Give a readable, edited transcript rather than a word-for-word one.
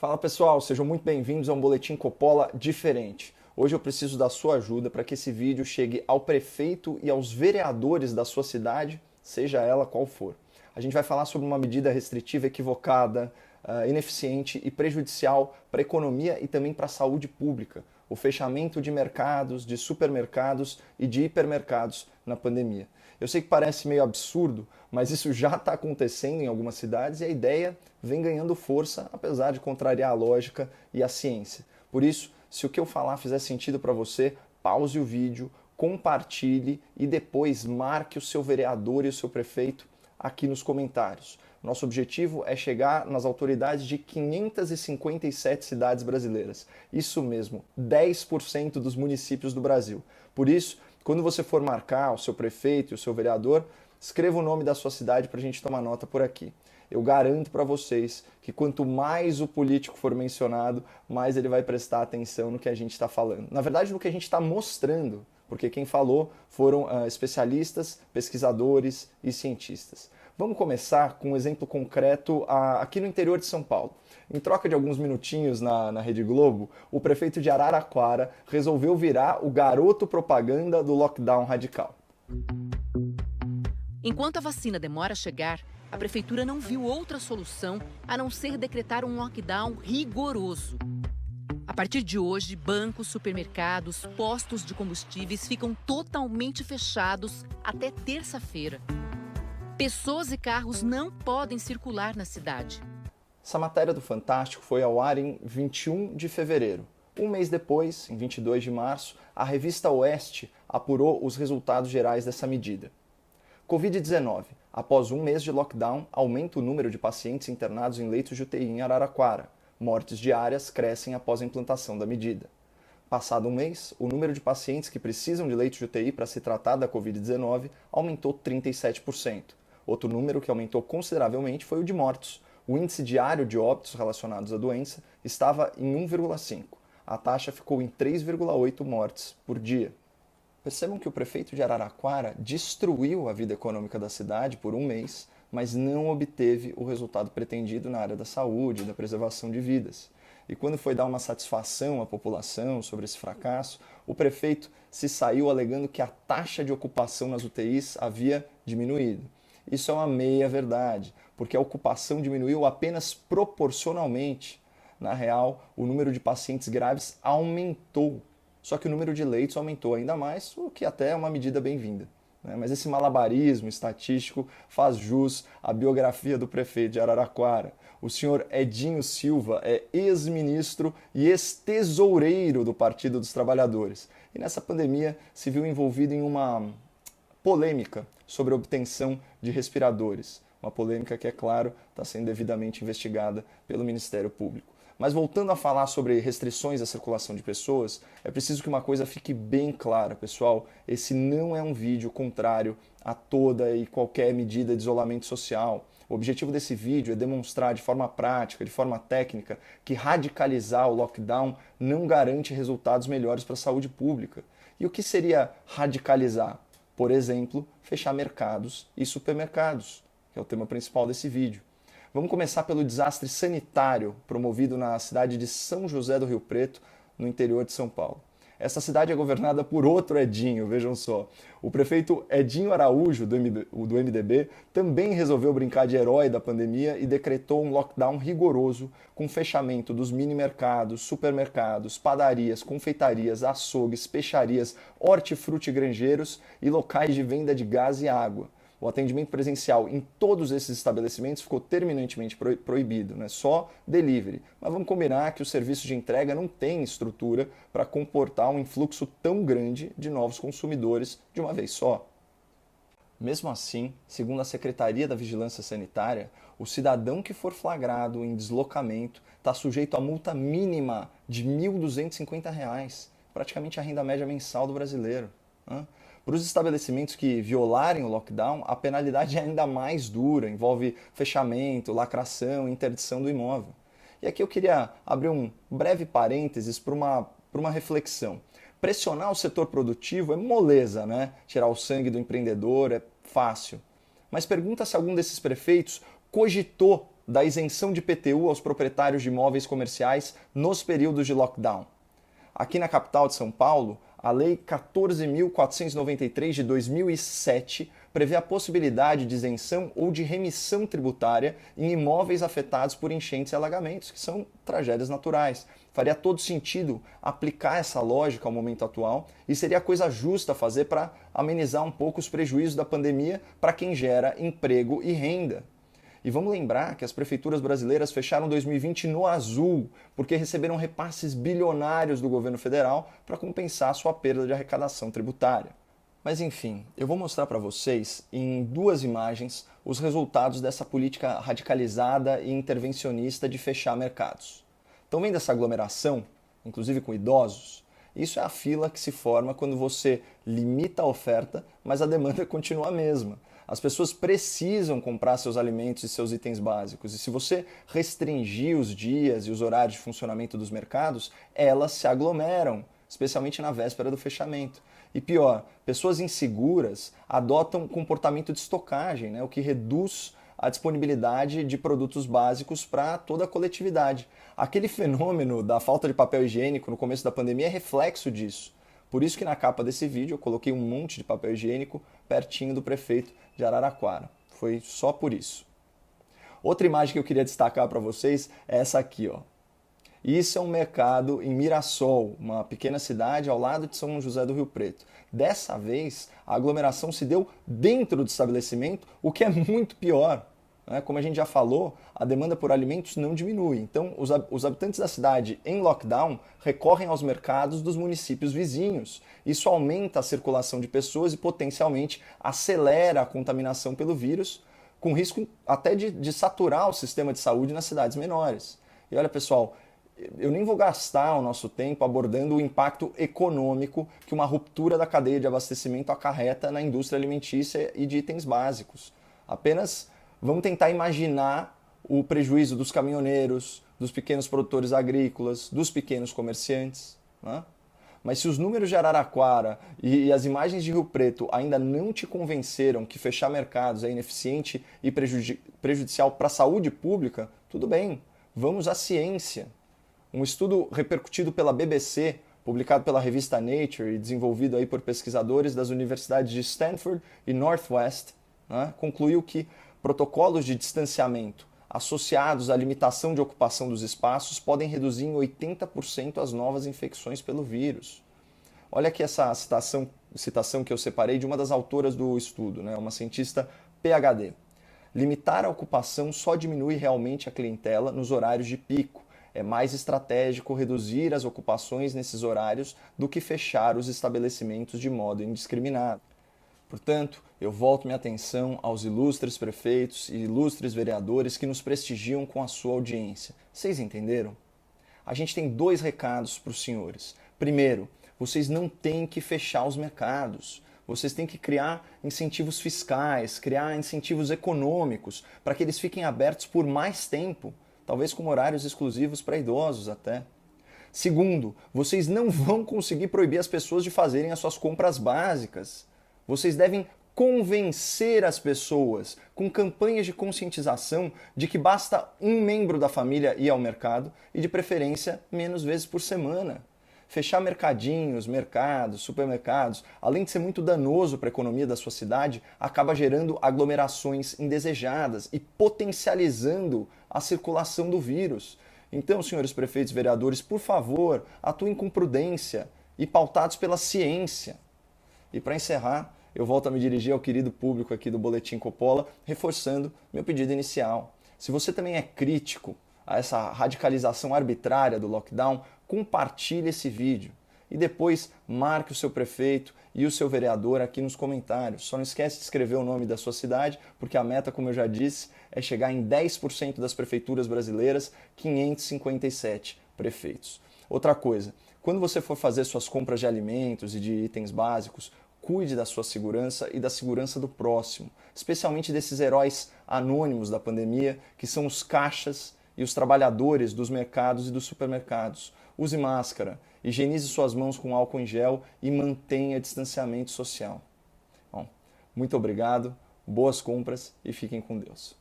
Fala pessoal, sejam muito bem-vindos a um Boletim Coppola diferente. Hoje eu preciso da sua ajuda para que esse vídeo chegue ao prefeito e aos vereadores da sua cidade, seja ela qual for. A gente vai falar sobre uma medida restritiva equivocada, ineficiente e prejudicial para a economia e também para a saúde pública. O fechamento de mercados, de supermercados e de hipermercados na pandemia. Eu sei que parece meio absurdo, mas isso já está acontecendo em algumas cidades e a ideia vem ganhando força, apesar de contrariar a lógica e a ciência. Por isso, se o que eu falar fizer sentido para você, pause o vídeo, compartilhe e depois marque o seu vereador e o seu prefeito aqui nos comentários. Nosso objetivo é chegar nas autoridades de 557 cidades brasileiras. Isso mesmo, 10% dos municípios do Brasil. Por isso, quando você for marcar o seu prefeito e o seu vereador, escreva o nome da sua cidade para a gente tomar nota por aqui. Eu garanto para vocês que quanto mais o político for mencionado, mais ele vai prestar atenção no que a gente está falando. Na verdade, no que a gente está mostrando, porque quem falou foram especialistas, pesquisadores e cientistas. Vamos começar com um exemplo concreto aqui no interior de São Paulo. Em troca de alguns minutinhos na Rede Globo, o prefeito de Araraquara resolveu virar o garoto propaganda do lockdown radical. Enquanto a vacina demora a chegar, a prefeitura não viu outra solução a não ser decretar um lockdown rigoroso. A partir de hoje, bancos, supermercados, postos de combustíveis ficam totalmente fechados até terça-feira. Pessoas e carros não podem circular na cidade. Essa matéria do Fantástico foi ao ar em 21 de fevereiro. Um mês depois, em 22 de março, a revista Oeste apurou os resultados gerais dessa medida. Covid-19. Após um mês de lockdown, aumenta o número de pacientes internados em leitos de UTI em Araraquara. Mortes diárias crescem após a implantação da medida. Passado um mês, o número de pacientes que precisam de leitos de UTI para se tratar da Covid-19 aumentou 37%. Outro número que aumentou consideravelmente foi o de mortos. O índice diário de óbitos relacionados à doença estava em 1,5. A taxa ficou em 3,8 mortes por dia. Percebam que o prefeito de Araraquara destruiu a vida econômica da cidade por um mês, mas não obteve o resultado pretendido na área da saúde e da preservação de vidas. E quando foi dar uma satisfação à população sobre esse fracasso, o prefeito se saiu alegando que a taxa de ocupação nas UTIs havia diminuído. Isso é uma meia-verdade, porque a ocupação diminuiu apenas proporcionalmente. Na real, o número de pacientes graves aumentou, só que o número de leitos aumentou ainda mais, o que até é uma medida bem-vinda. Mas esse malabarismo estatístico faz jus à biografia do prefeito de Araraquara. O senhor Edinho Silva é ex-ministro e ex-tesoureiro do Partido dos Trabalhadores. E nessa pandemia se viu envolvido em uma polêmica sobre a obtenção de respiradores. Uma polêmica que, é claro, está sendo devidamente investigada pelo Ministério Público. Mas voltando a falar sobre restrições à circulação de pessoas, é preciso que uma coisa fique bem clara, pessoal. Esse não é um vídeo contrário a toda e qualquer medida de isolamento social. O objetivo desse vídeo é demonstrar de forma prática, de forma técnica, que radicalizar o lockdown não garante resultados melhores para a saúde pública. E o que seria radicalizar? Por exemplo, fechar mercados e supermercados, que é o tema principal desse vídeo. Vamos começar pelo desastre sanitário promovido na cidade de São José do Rio Preto, no interior de São Paulo. Essa cidade é governada por outro Edinho, vejam só. O prefeito Edinho Araújo, do MDB, também resolveu brincar de herói da pandemia e decretou um lockdown rigoroso com fechamento dos mini-mercados, supermercados, padarias, confeitarias, açougues, peixarias, hortifruti granjeiros e locais de venda de gás e água. O atendimento presencial em todos esses estabelecimentos ficou terminantemente proibido, só delivery. Mas vamos combinar que o serviço de entrega não tem estrutura para comportar um influxo tão grande de novos consumidores de uma vez só. Mesmo assim, segundo a Secretaria da Vigilância Sanitária, o cidadão que for flagrado em deslocamento está sujeito a multa mínima de R$ 1.250, praticamente a renda média mensal do brasileiro. Para os estabelecimentos que violarem o lockdown, a penalidade é ainda mais dura, envolve fechamento, lacração e interdição do imóvel. E aqui eu queria abrir um breve parênteses para uma reflexão. Pressionar o setor produtivo é moleza, Tirar o sangue do empreendedor é fácil. Mas pergunta se algum desses prefeitos cogitou da isenção de IPTU aos proprietários de imóveis comerciais nos períodos de lockdown. Aqui na capital de São Paulo, a Lei 14.493 de 2007 prevê a possibilidade de isenção ou de remissão tributária em imóveis afetados por enchentes e alagamentos, que são tragédias naturais. Faria todo sentido aplicar essa lógica ao momento atual e seria a coisa justa fazer para amenizar um pouco os prejuízos da pandemia para quem gera emprego e renda. E vamos lembrar que as prefeituras brasileiras fecharam 2020 no azul, porque receberam repasses bilionários do governo federal para compensar sua perda de arrecadação tributária. Mas enfim, eu vou mostrar para vocês em duas imagens os resultados dessa política radicalizada e intervencionista de fechar mercados. Estão vendo essa aglomeração, inclusive com idosos? Isso é a fila que se forma quando você limita a oferta, mas a demanda continua a mesma. As pessoas precisam comprar seus alimentos e seus itens básicos. E se você restringir os dias e os horários de funcionamento dos mercados, elas se aglomeram, especialmente na véspera do fechamento. E pior, pessoas inseguras adotam comportamento de estocagem, né, o que reduz a disponibilidade de produtos básicos para toda a coletividade. Aquele fenômeno da falta de papel higiênico no começo da pandemia é reflexo disso. Por isso que na capa desse vídeo eu coloquei um monte de papel higiênico pertinho do prefeito de Araraquara. Foi só por isso. Outra imagem que eu queria destacar para vocês é essa aqui, ó. Isso é um mercado em Mirassol, uma pequena cidade ao lado de São José do Rio Preto. Dessa vez, a aglomeração se deu dentro do estabelecimento, o que é muito pior. Como a gente já falou, a demanda por alimentos não diminui. Então, os habitantes da cidade em lockdown recorrem aos mercados dos municípios vizinhos. Isso aumenta a circulação de pessoas e potencialmente acelera a contaminação pelo vírus, com risco até de saturar o sistema de saúde nas cidades menores. E olha, pessoal, eu nem vou gastar o nosso tempo abordando o impacto econômico que uma ruptura da cadeia de abastecimento acarreta na indústria alimentícia e de itens básicos. Apenas vamos tentar imaginar o prejuízo dos caminhoneiros, dos pequenos produtores agrícolas, dos pequenos comerciantes, né? Mas se os números de Araraquara e as imagens de Rio Preto ainda não te convenceram que fechar mercados é ineficiente e prejudicial para a saúde pública, tudo bem, vamos à ciência. Um estudo repercutido pela BBC, publicado pela revista Nature e desenvolvido aí por pesquisadores das universidades de Stanford e Northwest, né, concluiu que protocolos de distanciamento associados à limitação de ocupação dos espaços podem reduzir em 80% as novas infecções pelo vírus. Olha aqui essa citação que eu separei de uma das autoras do estudo, né, uma cientista PhD. Limitar a ocupação só diminui realmente a clientela nos horários de pico. É mais estratégico reduzir as ocupações nesses horários do que fechar os estabelecimentos de modo indiscriminado. Portanto, eu volto minha atenção aos ilustres prefeitos e ilustres vereadores que nos prestigiam com a sua audiência. Vocês entenderam? A gente tem dois recados para os senhores. Primeiro, vocês não têm que fechar os mercados. Vocês têm que criar incentivos fiscais, criar incentivos econômicos para que eles fiquem abertos por mais tempo, talvez com horários exclusivos para idosos até. Segundo, vocês não vão conseguir proibir as pessoas de fazerem as suas compras básicas. Vocês devem convencer as pessoas com campanhas de conscientização de que basta um membro da família ir ao mercado e, de preferência, menos vezes por semana. Fechar mercadinhos, mercados, supermercados, além de ser muito danoso para a economia da sua cidade, acaba gerando aglomerações indesejadas e potencializando a circulação do vírus. Então, senhores prefeitos e vereadores, por favor, atuem com prudência e pautados pela ciência. E para encerrar, eu volto a me dirigir ao querido público aqui do Boletim Coppola, reforçando meu pedido inicial. Se você também é crítico a essa radicalização arbitrária do lockdown, compartilhe esse vídeo. E depois marque o seu prefeito e o seu vereador aqui nos comentários. Só não esquece de escrever o nome da sua cidade, porque a meta, como eu já disse, é chegar em 10% das prefeituras brasileiras, 557 prefeitos. Outra coisa, quando você for fazer suas compras de alimentos e de itens básicos, cuide da sua segurança e da segurança do próximo, especialmente desses heróis anônimos da pandemia, que são os caixas e os trabalhadores dos mercados e dos supermercados. Use máscara, higienize suas mãos com álcool em gel e mantenha distanciamento social. Bom, muito obrigado, boas compras e fiquem com Deus.